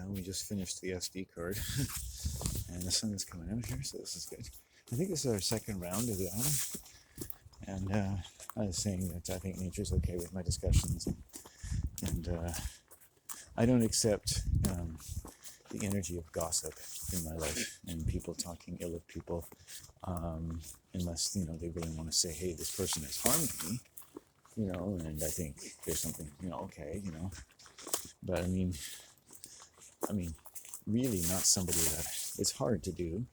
we just finished the SD card, and the sun is coming out here, so this is good. I think this is our second round of the island, and I was saying that I think nature's okay with my discussions, and I don't accept the energy of gossip in my life and people talking ill of people, unless they really want to say, hey, this person has harmed me, and I think there's something, okay, but I mean, really not somebody that it's hard to do.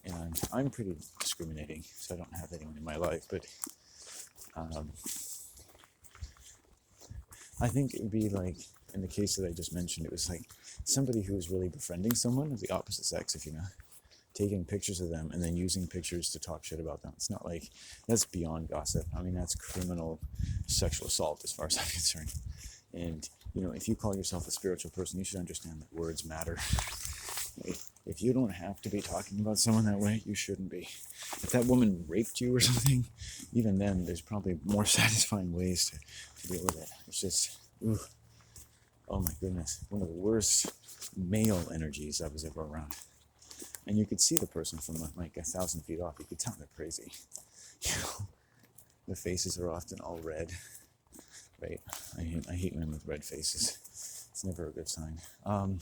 And I'm pretty discriminating, so I don't have anyone in my life, but I think it would be like, in the case that I just mentioned, it was like somebody who was really befriending someone of the opposite sex, if you know, taking pictures of them and then using pictures to talk shit about them. It's not like, that's beyond gossip. I mean, that's criminal sexual assault as far as I'm concerned. And, if you call yourself a spiritual person, you should understand that words matter. If you don't have to be talking about someone that way, you shouldn't be. If that woman raped you or something, even then, there's probably more satisfying ways to deal with it. It's just, ooh, oh my goodness, one of the worst male energies I was ever around. And you could see the person from like 1,000 feet off. You could tell they're crazy. The faces are often all red. Right? I hate men with red faces. It's never a good sign. And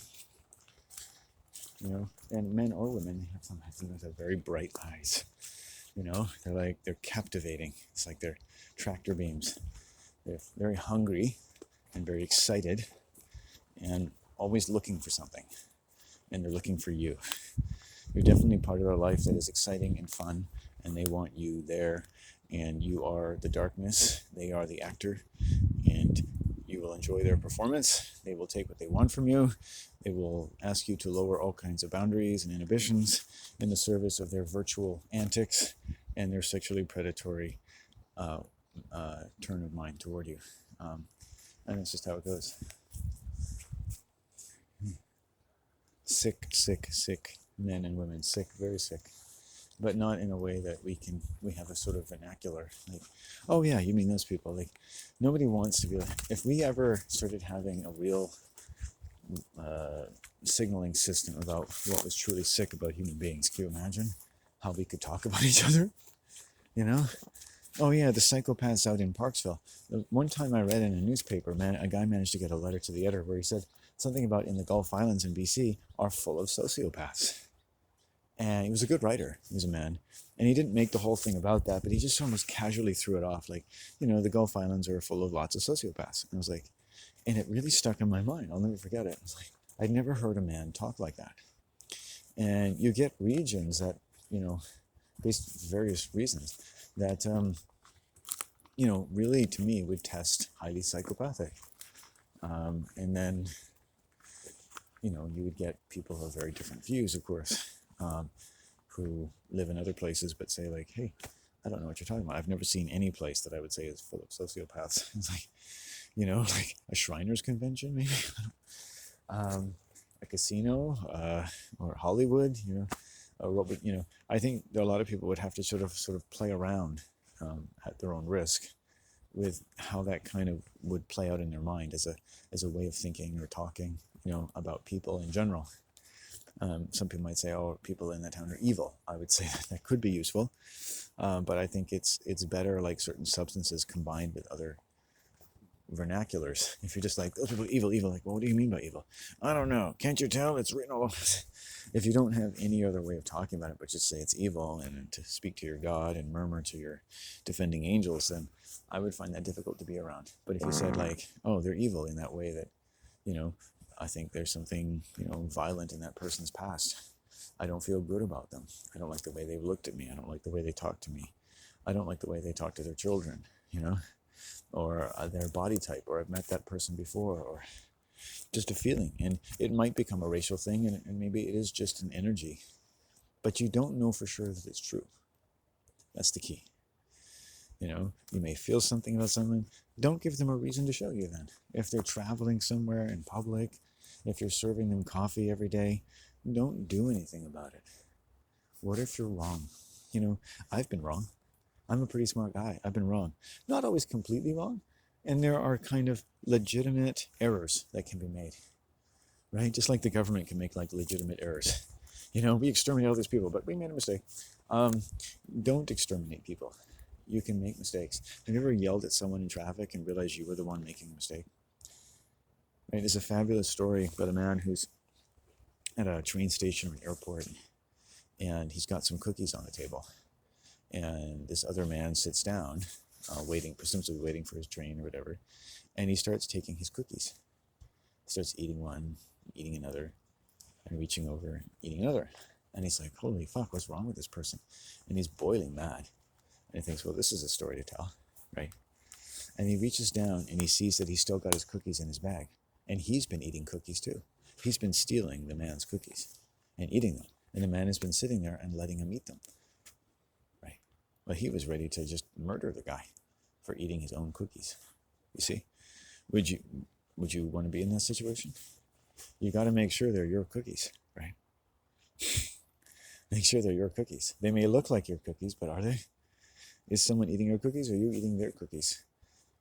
men or women sometimes have very bright eyes. They're captivating. It's like they're tractor beams. They're very hungry and very excited and always looking for something. And they're looking for you. You're definitely part of their life that is exciting and fun, and they want you there. And you are the darkness. They are the actor. And you will enjoy their performance. They will take what they want from you. They will ask you to lower all kinds of boundaries and inhibitions in the service of their virtual antics and their sexually predatory turn of mind toward you. And that's just how it goes. Sick, sick, sick men and women. Sick, very sick. But not in a way that we have a sort of vernacular. Like, oh yeah, you mean those people. Like, nobody wants to be like, if we ever started having a real signaling system about what was truly sick about human beings, can you imagine how we could talk about each other? Oh yeah, the psychopaths out in Parksville. One time I read in a newspaper, a guy managed to get a letter to the editor where he said something about in the Gulf Islands in BC are full of sociopaths. And he was a good writer. He was a man. And he didn't make the whole thing about that, but he just almost casually threw it off. Like, the Gulf Islands are full of lots of sociopaths. And I was like, and it really stuck in my mind. I'll never forget it. I was like, I'd never heard a man talk like that. And you get regions that, based on various reasons, that, really to me would test highly psychopathic. And then, you would get people who have very different views, of course. Who live in other places but say like, hey, I don't know what you're talking about. I've never seen any place that I would say is full of sociopaths. It's like, like a Shriners convention maybe, a casino, or Hollywood, or what would, I think a lot of people would have to sort of play around at their own risk with how that kind of would play out in their mind as a way of thinking or talking, about people in general. Some people might say, oh, people in that town are evil. I would say that could be useful. But I think it's better like certain substances combined with other vernaculars. If you're just like, those people are evil, like, well, what do you mean by evil? I don't know. Can't you tell? It's written all over. If you don't have any other way of talking about it, but just say it's evil and to speak to your God and murmur to your defending angels, then I would find that difficult to be around. But if you said like, oh, they're evil in that way that, I think there's something, violent in that person's past. I don't feel good about them. I don't like the way they've looked at me. I don't like the way they talk to me. I don't like the way they talk to their children, or their body type, or I've met that person before, or just a feeling. And it might become a racial thing, and maybe it is just an energy. But you don't know for sure that it's true. That's the key. You may feel something about someone. Don't give them a reason to show you then. If they're traveling somewhere in public, if you're serving them coffee every day, don't do anything about it. What if you're wrong? I've been wrong. I'm a pretty smart guy. I've been wrong. Not always completely wrong. And there are kind of legitimate errors that can be made. right? Just like the government can make like legitimate errors. You know, we exterminate all these people, but we made a mistake. Um, don't exterminate people. You can make mistakes. Have you ever yelled at someone in traffic and realized you were the one making a mistake? Right? There's a fabulous story about a man who's at a train station or an airport, and he's got some cookies on the table. And this other man sits down, waiting, presumably waiting for his train or whatever, and he starts taking his cookies. He starts eating one, eating another, and reaching over, eating another. And he's like, holy fuck, what's wrong with this person? And he's boiling mad. And he thinks, well, this is a story to tell, right? And he reaches down and he sees that he's still got his cookies in his bag. And he's been eating cookies too. He's been stealing the man's cookies and eating them. And the man has been sitting there and letting him eat them, right? Well, he was ready to just murder the guy for eating his own cookies. You see? Would you want to be in that situation? You got to make sure they're your cookies, right? Make sure they're your cookies. They may look like your cookies, but are they? Is someone eating your cookies or are you eating their cookies?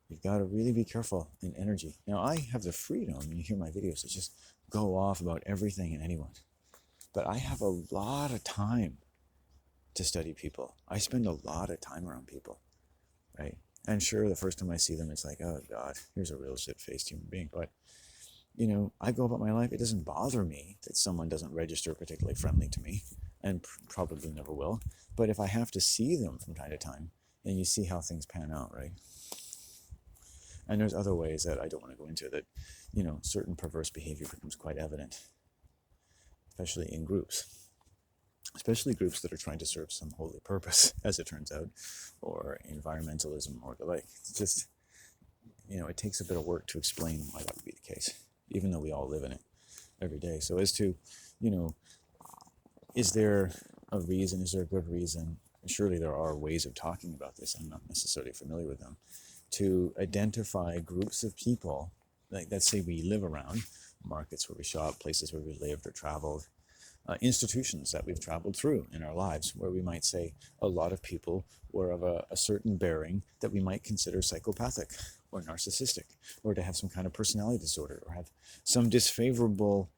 You've got to really be careful in energy. Now, I have the freedom, when you hear my videos, to just go off about everything and anyone. But I have a lot of time to study people. I spend a lot of time around people, right? And sure, the first time I see them, it's like, oh God, here's a real shit-faced human being. But, you know, I go about my life. It doesn't bother me that someone doesn't register particularly friendly to me, and probably never will. But if I have to see them from time to time, then you see how things pan out, right? And there's other ways that I don't want to go into that, you know, certain perverse behavior becomes quite evident, especially in groups. Especially groups that are trying to serve some holy purpose, as it turns out, or environmentalism or the like. It's just, you know, it takes a bit of work to explain why that would be the case, even though we all live in it every day. So as to, you know, is there a reason? Is there a good reason? Surely there are ways of talking about this. I'm not necessarily familiar with them. To identify groups of people, like let's say we live around, markets where we shop, places where we lived or traveled, institutions that we've traveled through in our lives, where we might say a lot of people were of a certain bearing that we might consider psychopathic or narcissistic, or to have some kind of personality disorder, or have some disfavorable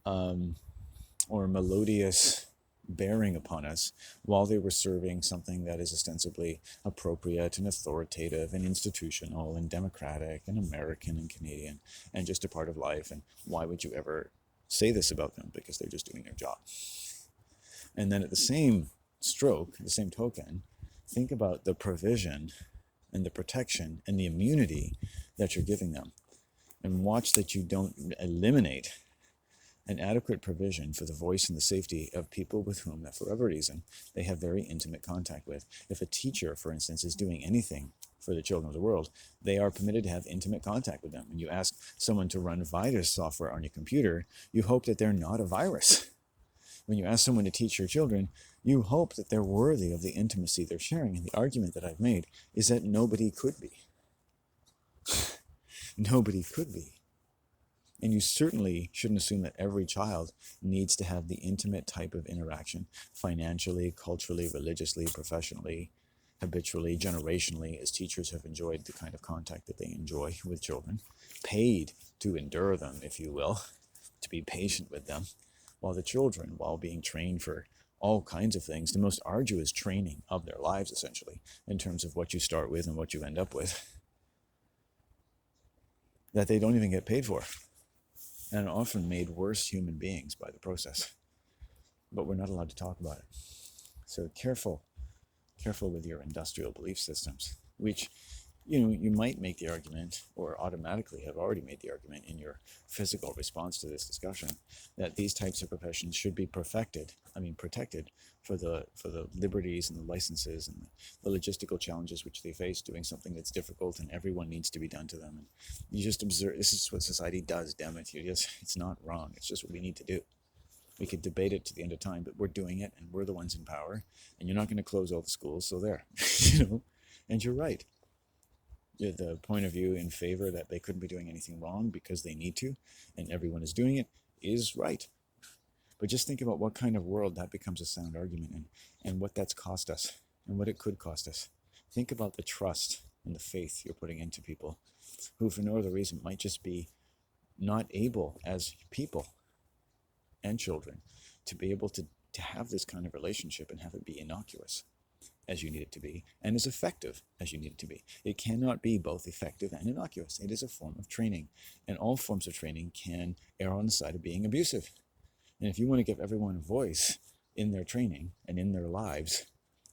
or melodious bearing upon us while they were serving something that is ostensibly appropriate and authoritative and institutional and democratic and American and Canadian and just a part of life. And why would you ever say this about them? Because they're just doing their job. And then at the same stroke, the same token, think about the provision and the protection and the immunity that you're giving them, and watch that you don't eliminate an adequate provision for the voice and the safety of people with whom, that for whatever reason, they have very intimate contact with. If a teacher, for instance, is doing anything for the children of the world, they are permitted to have intimate contact with them. When you ask someone to run virus software on your computer, you hope that they're not a virus. When you ask someone to teach your children, you hope that they're worthy of the intimacy they're sharing. And the argument that I've made is that nobody could be. Nobody could be. And you certainly shouldn't assume that every child needs to have the intimate type of interaction, financially, culturally, religiously, professionally, habitually, generationally, as teachers have enjoyed the kind of contact that they enjoy with children, paid to endure them, if you will, to be patient with them, while the children, while being trained for all kinds of things, the most arduous training of their lives, essentially, in terms of what you start with and what you end up with, that they don't even get paid for, and often made worse human beings by the process. But we're not allowed to talk about it. So careful with your industrial belief systems, which, you know, you might make the argument, or automatically have already made the argument in your physical response to this discussion, that these types of professions should be protected for the liberties and the licenses and the logistical challenges which they face doing something that's difficult and everyone needs to be done to them. And you just observe, this is what society does, damn it. It's not wrong. It's just what we need to do. We could debate it to the end of time, but we're doing it and we're the ones in power, and you're not going to close all the schools. So there, you know, and you're right. The point of view in favor that they couldn't be doing anything wrong because they need to, and everyone is doing it, is right. But just think about what kind of world that becomes a sound argument in, and what that's cost us, and what it could cost us. Think about the trust and the faith you're putting into people who, for no other reason, might just be not able as people and children to be able to have this kind of relationship and have it be innocuous as you need it to be, and as effective as you need it to be. It cannot be both effective and innocuous. It is a form of training, and all forms of training can err on the side of being abusive. And if you want to give everyone a voice in their training and in their lives,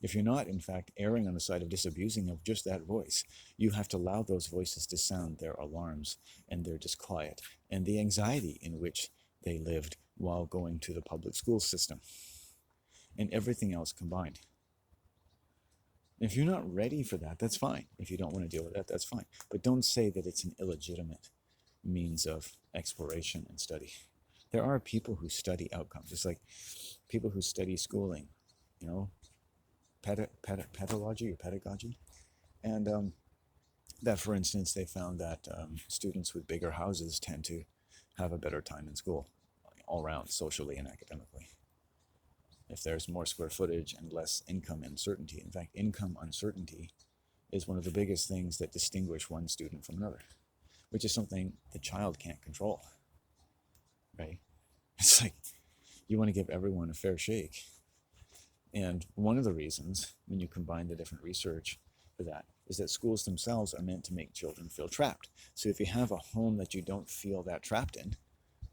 if you're not, in fact, erring on the side of disabusing of just that voice, you have to allow those voices to sound their alarms and their disquiet and the anxiety in which they lived while going to the public school system and everything else combined. If you're not ready for that, that's fine. If you don't want to deal with that, that's fine. But don't say that it's an illegitimate means of exploration and study. There are people who study outcomes. It's like people who study schooling, you know, pedagogy. And that, for instance, they found that students with bigger houses tend to have a better time in school, all around, socially and academically. If there's more square footage and less income uncertainty. In fact, income uncertainty is one of the biggest things that distinguish one student from another, which is something the child can't control, right? It's like you want to give everyone a fair shake. And one of the reasons, when you combine the different research for that, is that schools themselves are meant to make children feel trapped. So if you have a home that you don't feel that trapped in,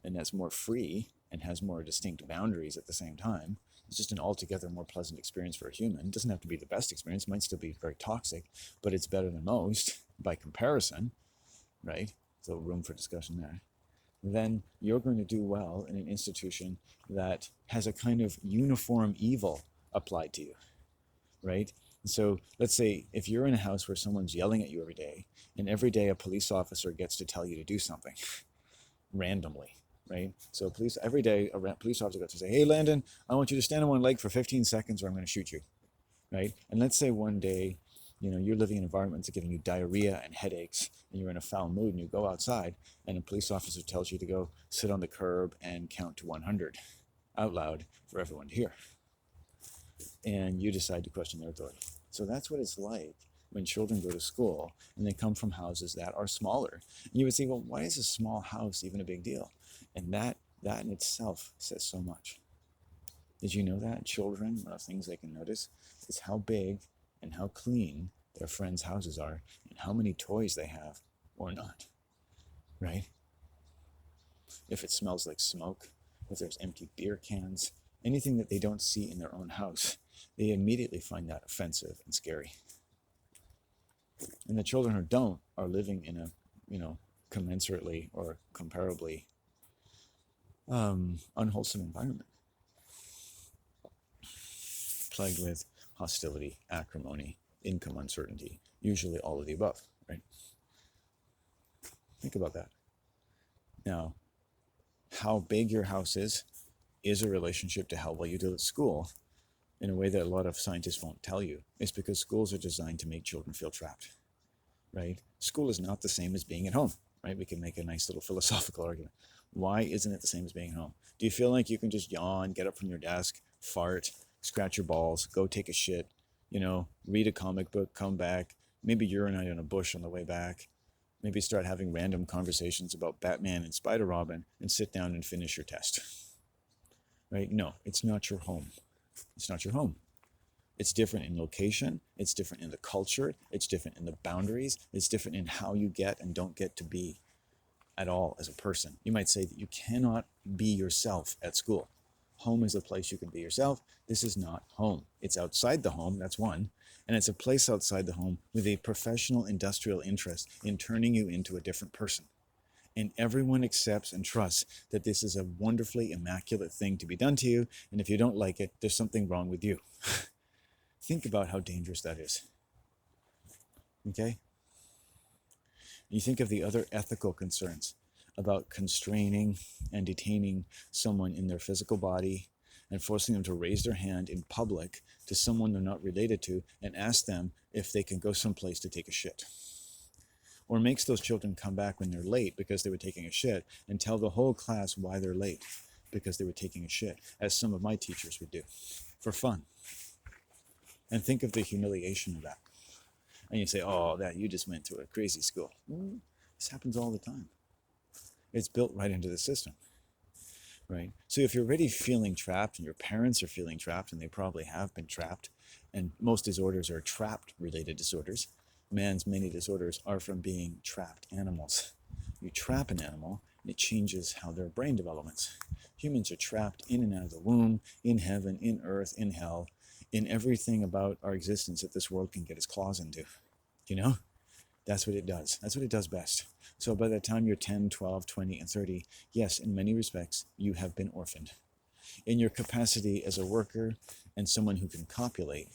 and that's more free and has more distinct boundaries at the same time, it's just an altogether more pleasant experience for a human. It doesn't have to be the best experience. It might still be very toxic, but it's better than most by comparison, right? So room for discussion there. Then you're going to do well in an institution that has a kind of uniform evil applied to you, right? So let's say if you're in a house where someone's yelling at you every day, and every day a police officer gets to tell you to do something randomly, right? So every day a police officer gets to say, hey, Landon, I want you to stand on one leg for 15 seconds or I'm going to shoot you, right? And let's say one day, you're living in environments that are giving you diarrhea and headaches, and you're in a foul mood, and you go outside, and a police officer tells you to go sit on the curb and count to 100 out loud for everyone to hear. And you decide to question their authority. So that's what it's like when children go to school and they come from houses that are smaller. And you would say, well, why is a small house even a big deal? And that in itself says so much. Did you know that? Children, one of the things they can notice is how big and how clean their friends' houses are and how many toys they have or not, right? If it smells like smoke, if there's empty beer cans, anything that they don't see in their own house, they immediately find that offensive and scary. And the children who don't are living in a, commensurately or comparably unwholesome environment, plagued with hostility, acrimony, income uncertainty, usually all of the above, right? Think about that. Now, how big your house is a relationship to how well you do at school in a way that a lot of scientists won't tell you. It's because schools are designed to make children feel trapped, right? School is not the same as being at home, right? We can make a nice little philosophical argument. Why isn't it the same as being at home? Do you feel like you can just yawn, get up from your desk, fart, scratch your balls, go take a shit, read a comic book, come back, maybe urinate in a bush on the way back, maybe start having random conversations about Batman and Spider-Robin and sit down and finish your test, right? No, it's not your home. It's not your home. It's different in location. It's different in the culture. It's different in the boundaries. It's different in how you get and don't get to be at all as a person. You might say that you cannot be yourself at school. Home is a place you can be yourself. This is not home. It's outside the home, that's one. And it's a place outside the home with a professional industrial interest in turning you into a different person. And everyone accepts and trusts that this is a wonderfully immaculate thing to be done to you. And if you don't like it, there's something wrong with you. Think about how dangerous that is. Okay? You think of the other ethical concerns about constraining and detaining someone in their physical body and forcing them to raise their hand in public to someone they're not related to and ask them if they can go someplace to take a shit. Or makes those children come back when they're late because they were taking a shit and tell the whole class why they're late because they were taking a shit, as some of my teachers would do, for fun. And think of the humiliation of that. And you say, oh, that you just went to a crazy school. Well, this happens all the time. It's built right into the system, right? So if you're already feeling trapped and your parents are feeling trapped, and they probably have been trapped, and most disorders are trapped related disorders, man's many disorders are from being trapped animals. You trap an animal, and it changes how their brain develops. Humans are trapped in and out of the womb, in heaven, in earth, in hell, in everything about our existence that this world can get its claws into. You know? That's what it does. That's what it does best. So by the time you're 10, 12, 20, and 30, yes, in many respects, you have been orphaned. In your capacity as a worker and someone who can copulate,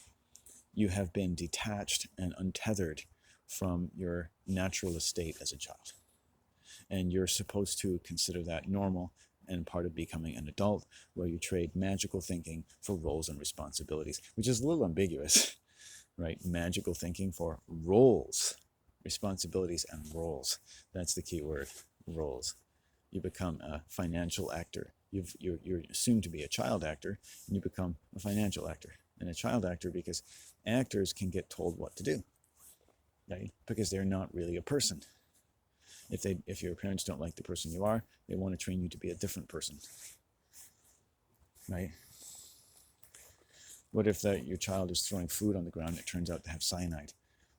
you have been detached and untethered from your natural estate as a child. And you're supposed to consider that normal and part of becoming an adult, where you trade magical thinking for roles and responsibilities, which is a little ambiguous, right? Magical thinking for roles, responsibilities, and roles. That's the key word, roles. You become a financial actor. You're assumed to be a child actor, and you become a financial actor. And a child actor because actors can get told what to do, right? Because they're not really a person. If your parents don't like the person you are, they want to train you to be a different person, right? What if your child is throwing food on the ground and it turns out to have cyanide?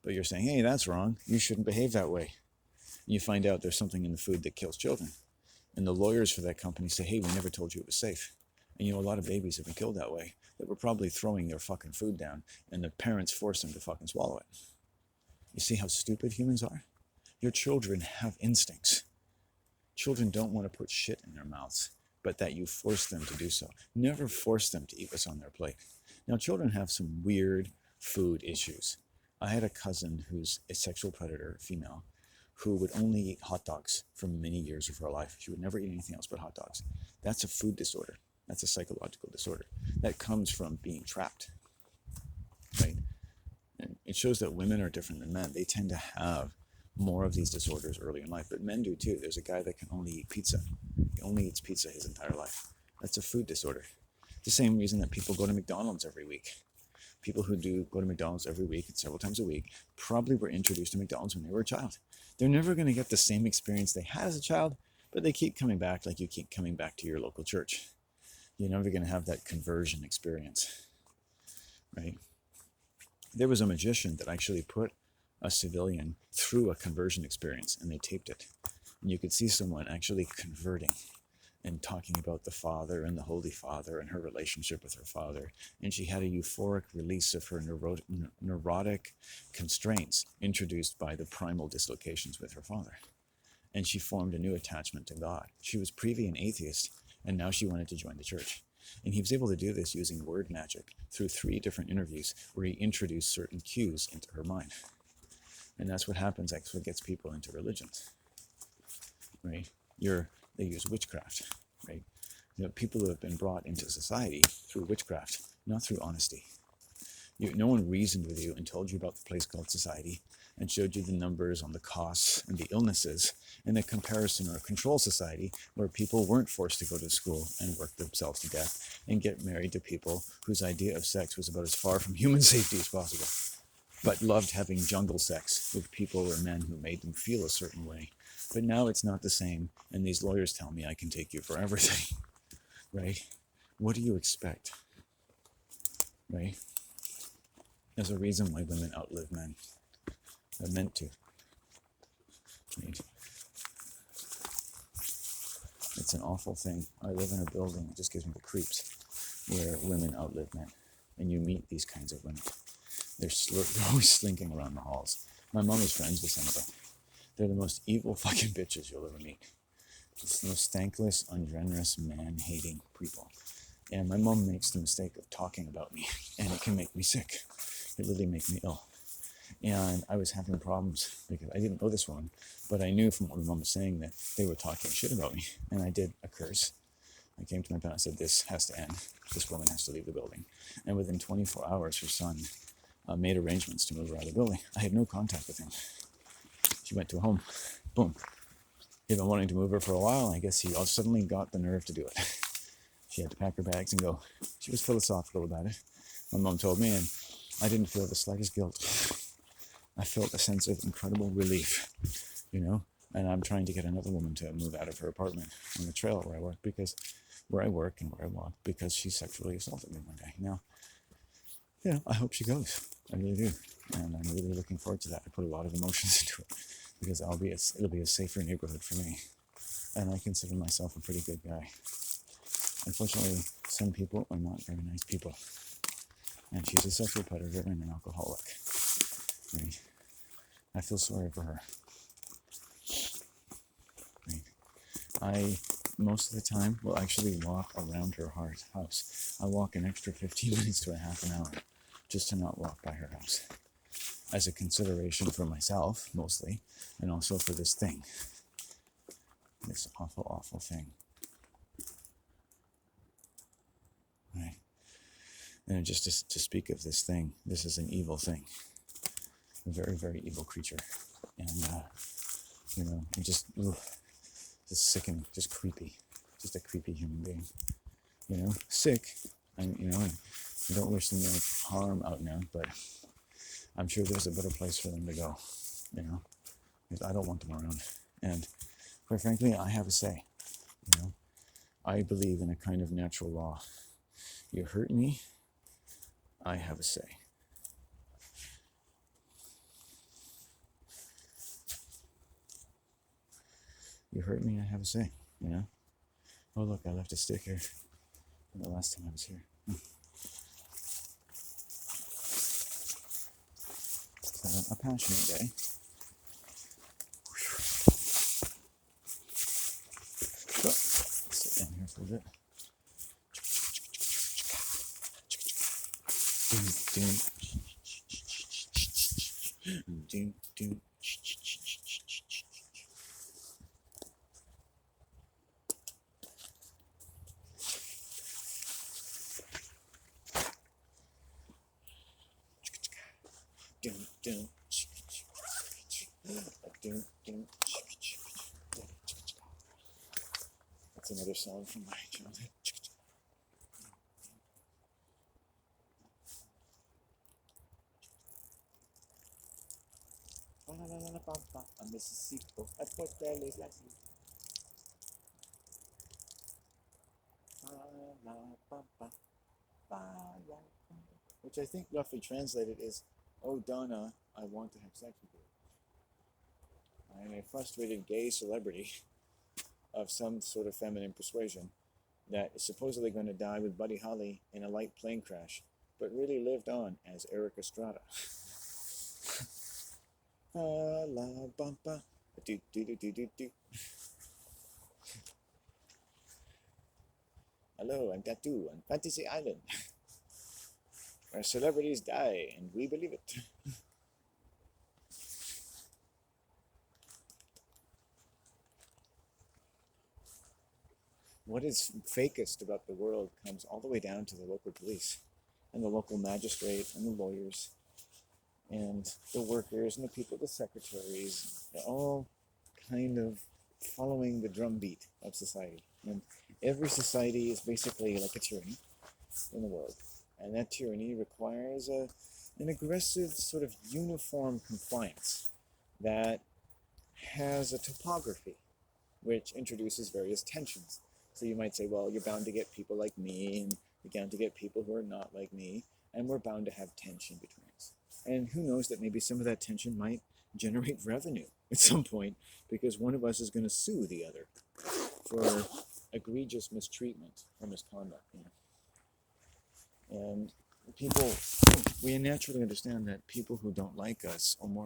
But you're saying, hey, that's wrong. You shouldn't behave that way. And you find out there's something in the food that kills children. And the lawyers for that company say, hey, we never told you it was safe. And you know, a lot of babies have been killed that way, that were probably throwing their fucking food down, and the parents forced them to fucking swallow it. You see how stupid humans are? Your children have instincts. Children don't want to put shit in their mouths, but that you force them to do so. Never force them to eat what's on their plate. Now, children have some weird food issues. I had a cousin who's a sexual predator, female, who would only eat hot dogs for many years of her life. She would never eat anything else but hot dogs. That's a food disorder. That's a psychological disorder. That comes from being trapped, right? And it shows that women are different than men. They tend to have more of these disorders early in life, but men do too. There's a guy that can only eat pizza. He only eats pizza his entire life. That's a food disorder. It's the same reason that people go to McDonald's every week. People who do go to McDonald's every week and several times a week probably were introduced to McDonald's when they were a child. They're never going to get the same experience they had as a child, but they keep coming back like you keep coming back to your local church. You're never going to have that conversion experience, right? There was a magician that actually put a civilian through a conversion experience, and they taped it. And you could see someone actually converting and talking about the Father and the Holy Father and her relationship with her father. And she had a euphoric release of her neurotic constraints introduced by the primal dislocations with her father. And she formed a new attachment to God. She was previously an atheist, and now she wanted to join the church. And he was able to do this using word magic through 3 different interviews where he introduced certain cues into her mind. And that's what happens, actually gets people into religions, right? They use witchcraft, right? You know, people who have been brought into society through witchcraft, not through honesty. No one reasoned with you and told you about the place called society and showed you the numbers on the costs and the illnesses in a comparison or a control society where people weren't forced to go to school and work themselves to death and get married to people whose idea of sex was about as far from human safety as possible, but loved having jungle sex with people or men who made them feel a certain way. But now it's not the same, and these lawyers tell me I can take you for everything, right? What do you expect, right? There's a reason why women outlive men. They're meant to. Right? It's an awful thing. I live in a building, it just gives me the creeps, where women outlive men. And you meet these kinds of women. They're always slinking around the halls. My mom is friends with some of them. They're the most evil fucking bitches you'll ever meet. Just the most thankless, ungenerous, man-hating people. And my mom makes the mistake of talking about me, and it can make me sick. It literally makes me ill. And I was having problems because I didn't know this woman, but I knew from what my mom was saying that they were talking shit about me. And I did a curse. I came to my parents and said, this has to end. This woman has to leave the building. And within 24 hours, her son made arrangements to move her out of the building. I had no contact with him. She went to a home. Boom. He'd been wanting to move her for a while. I guess he all suddenly got the nerve to do it. She had to pack her bags and go. She was philosophical about it. My mom told me, and I didn't feel the slightest guilt. I felt a sense of incredible relief. You know, And I'm trying to get another woman to move out of her apartment on the trail where I work and where I walk because she sexually assaulted me one day. Now, I hope she goes. I really do. And I'm really looking forward to that. I put a lot of emotions into it because it'll be a safer neighborhood for me. And I consider myself a pretty good guy. Unfortunately, some people are not very nice people. And she's a sexual predator and an alcoholic. Right? I feel sorry for her. Right? I, most of the time, will actually walk around her house. I walk an extra 15 minutes to a half an hour just to not walk by her house. As a consideration for myself, mostly, and also for this thing. This awful, awful thing. Right? And just to speak of this thing, this is an evil thing. A very, very evil creature. And, just sickening, just creepy. Just a creepy human being. Sick. And, I don't wish them harm out now, but I'm sure there's a better place for them to go. Because I don't want them around. And quite frankly, I have a say. I believe in a kind of natural law. You hurt me, I have a say. You hurt me, I have a say, Oh, look, I left a stick here from the last time I was here. It's a passionate day. So, sit down here for a bit. That's another song from my childhood. A Mississippi, a Portales, which I think roughly translated is, "Oh Donna, I want to have sex with you." I am a frustrated gay celebrity of some sort of feminine persuasion that is supposedly going to die with Buddy Holly in a light plane crash, but really lived on as Eric Estrada. La bumpa, do do do do do do. Hello, I'm Tattoo on Fantasy Island, where celebrities die, and we believe it. What is fakest about the world comes all the way down to the local police, and the local magistrate, and the lawyers, and the workers, and the people, the secretaries. They're all kind of following the drumbeat of society. And every society is basically like a tyranny in the world. And that tyranny requires an aggressive sort of uniform compliance that has a topography which introduces various tensions. So you might say, well, you're bound to get people like me, and you're bound to get people who are not like me, and we're bound to have tension between us. And who knows that maybe some of that tension might generate revenue at some point, because one of us is going to sue the other for egregious mistreatment or misconduct. And we naturally understand that people who don't like us are more